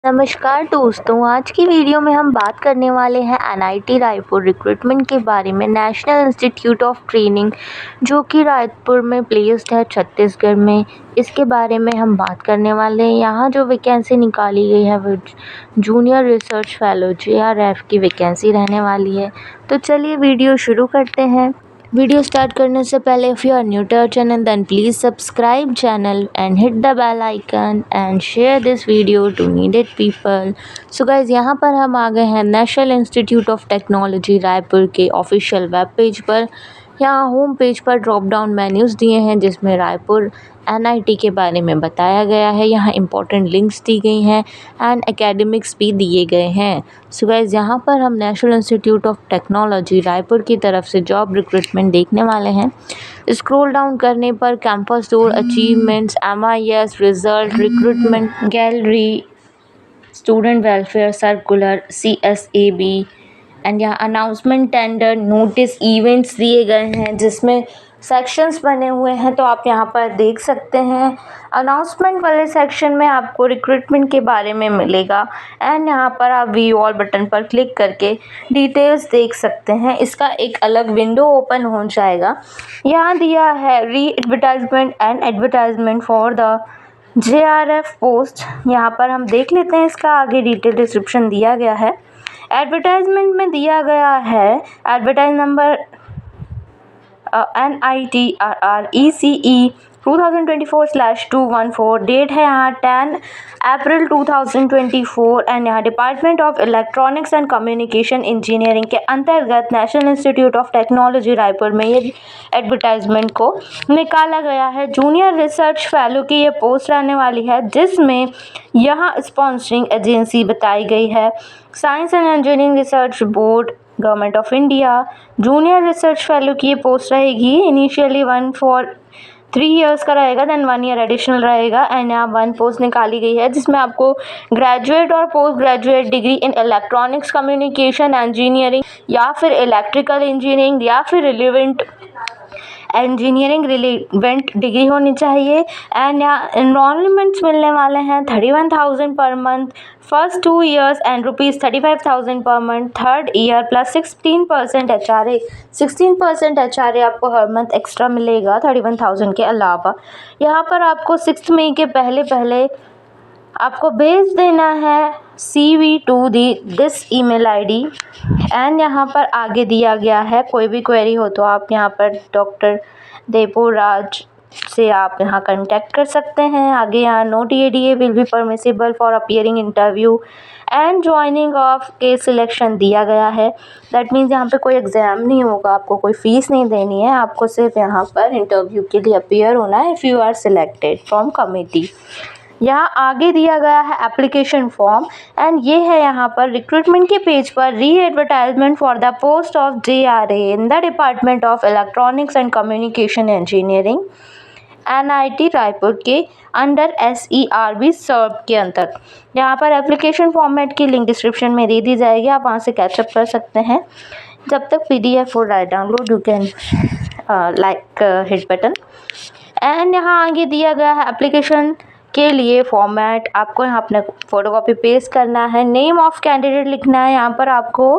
नमस्कार दोस्तों, आज की वीडियो में हम बात करने वाले हैं एनआईटी रायपुर रिक्रूटमेंट के बारे में। नेशनल इंस्टीट्यूट ऑफ ट्रेनिंग जो कि रायपुर में प्लेस्ड है छत्तीसगढ़ में, इसके बारे में हम बात करने वाले हैं। यहाँ जो वैकेंसी निकाली गई है वो जूनियर रिसर्च फेलो JRF की वैकेंसी रहने वाली है। तो चलिए वीडियो शुरू करते हैं। वीडियो स्टार्ट करने से पहले if you are new to our channel then please subscribe channel and hit the bell icon and share this video to needed people. So guys, यहाँ पर हम आ गए हैं national institute of technology Raipur के ऑफिशियल वेब पेज पर। यहाँ home page पर ड्रॉप डाउन मेन्यूज़ दिए हैं जिसमें रायपुर NIT के बारे में बताया गया है। यहाँ इंपॉर्टेंट लिंक्स दी गई हैं एंड एकेडमिक्स भी दिए गए हैं। सो गाइज़, यहाँ पर हम national institute of technology Raipur की तरफ से जॉब रिक्रूटमेंट देखने वाले हैं। स्क्रॉल डाउन करने पर campus tour, achievements, MIS result, recruitment gallery, student welfare circular, CSAB and यहाँ अनाउंसमेंट, टेंडर, नोटिस, इवेंट्स दिए गए हैं जिसमें सेक्शंस बने हुए हैं। तो आप यहाँ पर देख सकते हैं अनाउंसमेंट वाले सेक्शन में आपको रिक्रूटमेंट के बारे में मिलेगा एंड यहाँ पर आप व्यू ऑल बटन पर क्लिक करके डिटेल्स देख सकते हैं। इसका एक अलग विंडो ओपन हो जाएगा। यहाँ दिया है री advertisement and advertisement for the JRF post. यहाँ पर हम देख लेते हैं, इसका आगे डिटेल डिस्क्रिप्शन दिया गया है। एडवर्टाइजमेंट में दिया गया है एडवर्टाइज नंबर NITRRECE 2024/214। डेट है यहाँ 10 अप्रैल 2024 एंड यहाँ department of electronics and communication engineering के अंतर्गत national institute of technology Raipur में ये एडवर्टाइजमेंट को निकाला गया है। जूनियर रिसर्च फेलो की ये पोस्ट रहने वाली है जिसमें यहाँ स्पॉन्सरिंग एजेंसी बताई गई है science and engineering research board, government of India. Junior research fellow की ये पोस्ट रहेगी। इनिशियली 1 for 3 years का रहेगा, देन 1 year एडिशनल रहेगा एंड यहाँ 1 पोस्ट निकाली गई है जिसमें आपको ग्रेजुएट और post graduate degree in electronics communication engineering या फिर इलेक्ट्रिकल इंजीनियरिंग या फिर रिलेवेंट इंजीनियरिंग रिलेवेंट डिग्री होनी चाहिए एंड यहाँ एनरोलमेंट्स मिलने वाले हैं 31,000 per month first 2 years and ₹35,000 per month third year plus 16% HRA। 16% HRA आपको हर मंथ एक्स्ट्रा मिलेगा 31,000 के अलावा। यहाँ पर आपको 6 मई के पहले आपको भेज देना है CV to this email ID and यहाँ पर आगे दिया गया है। कोई भी क्वेरी हो तो आप यहाँ पर डॉक्टर देपोराज से आप यहाँ कांटेक्ट कर सकते हैं। आगे यहाँ no DADA will be permissible for appearing interview and joining of के सिलेक्शन दिया गया है। दैट मीन्स यहाँ पे कोई एग्ज़ाम नहीं होगा, आपको कोई फ़ीस नहीं देनी है, आपको सिर्फ यहाँ पर इंटरव्यू के लिए अपीयर होना है if you are selected from committee. यहाँ आगे दिया गया है एप्लीकेशन फॉर्म एंड ये है यहाँ पर रिक्रूटमेंट के पेज पर री advertisement for the post of JRA in the department of electronics and communication engineering NIT Raipur के अंडर SERB सर्व के अंदर। यहाँ पर एप्लीकेशन फॉर्मेट की लिंक डिस्क्रिप्शन में दे दी जाएगी, आप वहाँ से कैचअप कर सकते हैं। जब तक PDF और download you can like hit button and यहाँ आगे दिया गया है एप्लीकेशन के लिए फॉर्मेट। आपको यहाँ अपने फ़ोटोकॉपी पेस्ट करना है, नेम ऑफ कैंडिडेट लिखना है, यहाँ पर आपको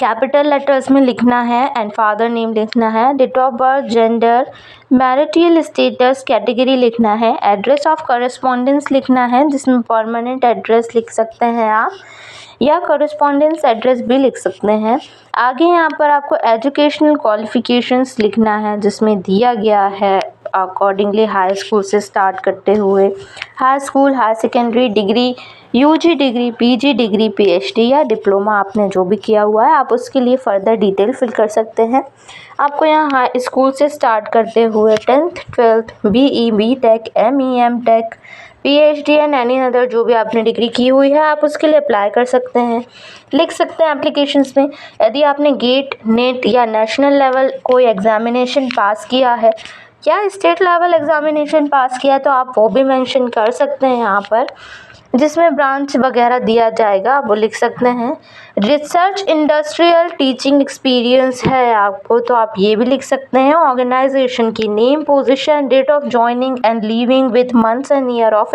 कैपिटल लेटर्स में लिखना है एंड फादर नेम लिखना है, date of birth, gender, marital status, category लिखना है, एड्रेस ऑफ कॉरेस्पॉन्डेंस लिखना है जिसमें परमानेंट एड्रेस लिख सकते हैं आप या कॉरेस्पॉन्डेंस एड्रेस भी लिख सकते हैं। आगे यहाँ पर आपको एजुकेशनल क्वालिफ़िकेशंस लिखना है जिसमें दिया गया है अकॉर्डिंगली हाई स्कूल से स्टार्ट करते हुए high school, high secondary degree, UG degree, PG degree, PhD या डिप्लोमा आपने जो भी किया हुआ है आप उसके लिए फ़र्दर डिटेल फिल कर सकते हैं। आपको यहाँ हाई स्कूल से स्टार्ट करते हुए 10th 12th BE BTech ME MTech PhD and any other जो भी आपने डिग्री की हुई है आप उसके लिए अप्लाई कर सकते हैं। लिख सकते हैं एप्लीकेशंस में यदि आपने गेट, नेट या नेशनल लेवल कोई एग्जामिनेशन पास किया है या स्टेट लेवल एग्जामिनेशन पास किया तो आप वो भी मेंशन कर सकते हैं यहाँ पर, जिसमें ब्रांच वगैरह दिया जाएगा वो लिख सकते हैं। रिसर्च इंडस्ट्रियल टीचिंग एक्सपीरियंस है आपको तो आप ये भी लिख सकते हैं। ऑर्गेनाइजेशन की name, position, date of joining and leaving with months and year of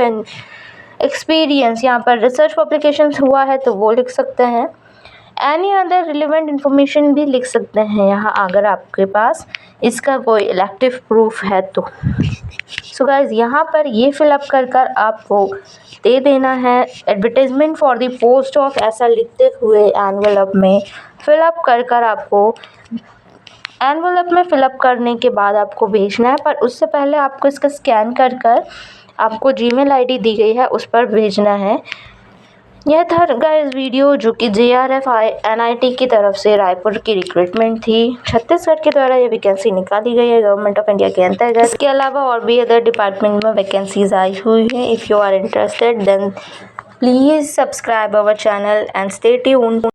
experience, यहाँ पर रिसर्च पब्लिकेशंस हुआ है तो वो लिख सकते हैं। एनी अदर रिलेवेंट इन्फॉर्मेशन भी लिख सकते हैं यहाँ, अगर आपके पास इसका कोई इलेक्टिव प्रूफ है तो। सो गाइज यहाँ पर ये फिलअप कर आपको दे देना है। Advertisement for the post of ऐसा लिखते हुए एनवेलप में फिलअप कर आपको एनवेलप में फिलअप करने के बाद आपको भेजना है, पर उससे पहले आपको इसका स्कैन कर आपको जीमेल आईडी दी गई है उस पर भेजना है। यह था गाइस वीडियो जो कि JRF NIT की तरफ से रायपुर की रिक्रूटमेंट थी। छत्तीसगढ़ के द्वारा ये वैकेंसी निकाली गई है गवर्नमेंट ऑफ इंडिया के अंतर्गत। इसके अलावा और भी अदर डिपार्टमेंट में वैकेंसीज आई हुई है। If you are interested then please subscribe our channel and stay tuned.